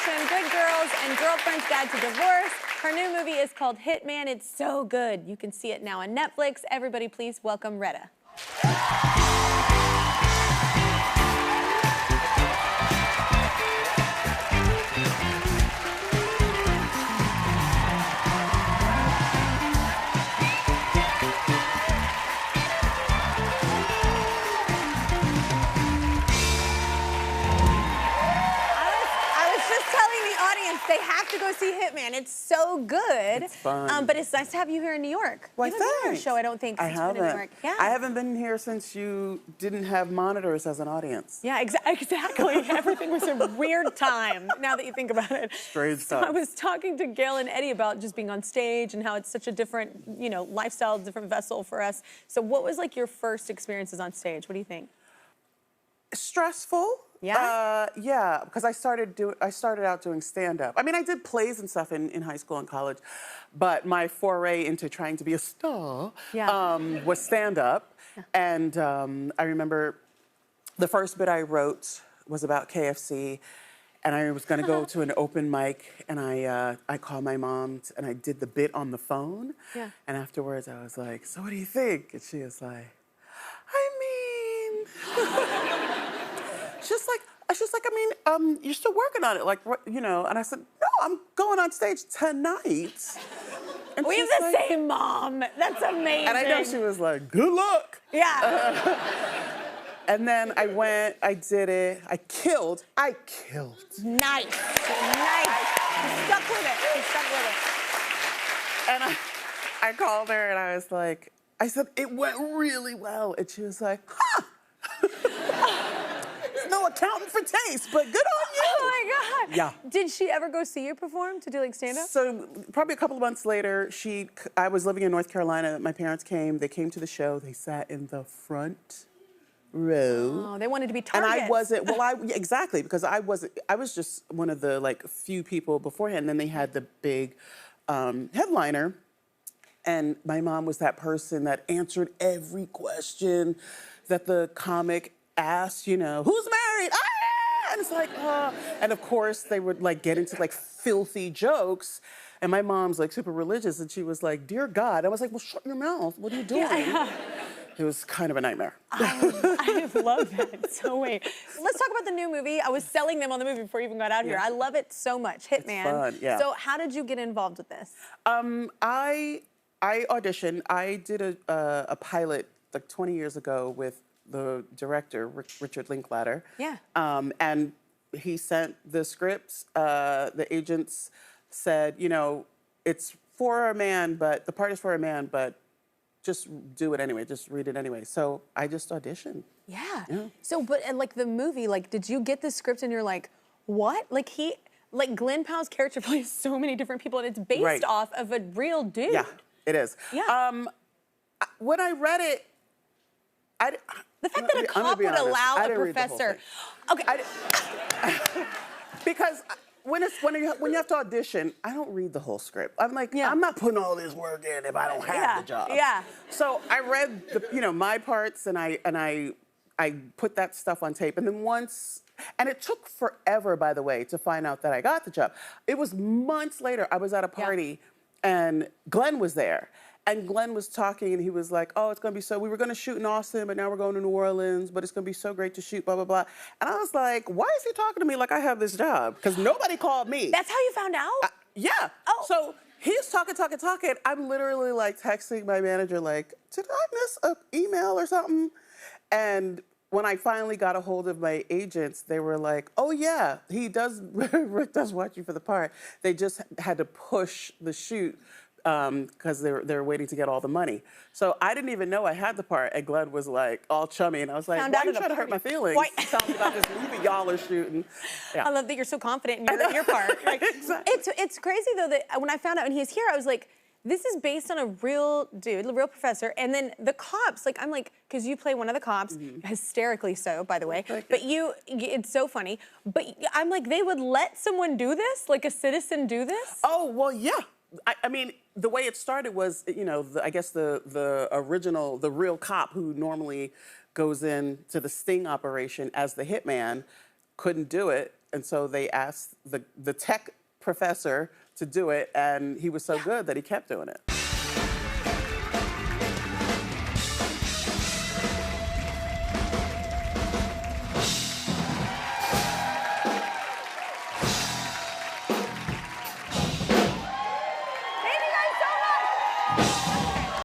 edition, Good Girls and Girlfriend's Guide to Divorce. Her new movie is called Hitman. It's so good. You can see it now on Netflix. Everybody, please welcome Retta. They have to go see Hitman. It's so good. It's fun. But it's nice to have you here in New York. Why, you haven't been on our thanks. show, I don't think, since you've been in New York. Yeah. I haven't been here since you didn't have monitors as an audience. Yeah, exactly. Everything was a weird time, now that you think about it. Strange stuff. So I was talking to Gail and Eddie about just being on stage and how it's such a different, lifestyle, different vessel for us. So what was like your first experiences on stage? What do you think? Stressful. Yeah? Yeah, because I started out doing stand-up. I mean, I did plays and stuff in high school and college, but my foray into trying to be a star was stand-up. Yeah. And I remember the first bit I wrote was about KFC, and I was gonna go to an open mic, and I called my mom, and I did the bit on the phone. Yeah. And afterwards, I was like, "So what do you think?" And she was like, She's like, I mean, you're still working on it, like, And I said, no, I'm going on stage tonight. And we have the same mom. That's amazing. And I know she was like, good luck. Yeah. And then I went, I did it, I killed. Nice, nice. You stuck with it, you stuck with it. And I called her and I was like, I said, it went really well. And she was like, huh. No accounting for taste, but good on you. Oh my God. Yeah. Did she ever go see you perform to do like stand-up? So probably a couple of months later, I was living in North Carolina. My parents came. They came to the show. They sat in the front row. Oh, they wanted to be targets. And I wasn't. Well, exactly, because I was just one of the like few people beforehand. And then they had the big headliner, and my mom was that person that answered every question that the comic asked, who's married? Ah! And it's like, and of course they would like get into like filthy jokes. And my mom's like super religious, and she was like, dear God. I was like, well, shut your mouth. What are you doing? Yeah. It was kind of a nightmare. I love that. So wait, let's talk about the new movie. I was selling them on the movie before you even got out here. I love it so much, Hitman. It's fun, yeah. So how did you get involved with this? I auditioned. I did a pilot like 20 years ago with the director, Richard Linklater. Yeah. And he sent the scripts. The agents said, it's for a man, but the part is for a man, but just do it anyway. Just read it anyway. So I just auditioned. Yeah. So, but like the movie, like, did you get the script and you're like, what? Like Glen Powell's character plays so many different people, and it's based off of a real dude. Yeah, it is. Yeah. When I read it, the fact that a cop would allow a professor. Okay. Because when you have to audition, I don't read the whole script. I'm like, I'm not putting all this work in if I don't have the job. Yeah. So I read my parts, and I put that stuff on tape, and then and it took forever, by the way, to find out that I got the job. It was months later. I was at a party, and Glenn was there. And Glenn was talking, and he was like, oh, it's going to be we were going to shoot in Austin, but now we're going to New Orleans, but it's going to be so great to shoot, blah, blah, blah. And I was like, why is he talking to me like I have this job? Because nobody called me. That's how you found out? Yeah. Oh. So he's talking. I'm literally like texting my manager like, did I miss an email or something? And when I finally got a hold of my agents, they were like, oh yeah, Rick does want you for the part. They just had to push the shoot because they're waiting to get all the money. So I didn't even know I had the part, and Glenn was like all chummy, and I was like, why are you trying to hurt my feelings? Tell me about this movie y'all are shooting. Yeah. I love that you're so confident in your part. Like, exactly. It's crazy though that when I found out when he's here, I was like, this is based on a real dude, a real professor, and then the cops, like, I'm like, because you play one of the cops, hysterically so, by the way, but it's so funny, but I'm like, they would let someone do this? Like a citizen do this? Oh, well, yeah. I mean, the way it started was, I guess the original, the real cop who normally goes in to the sting operation as the hitman couldn't do it, and so they asked the tech professor to do it, and he was so good that he kept doing it.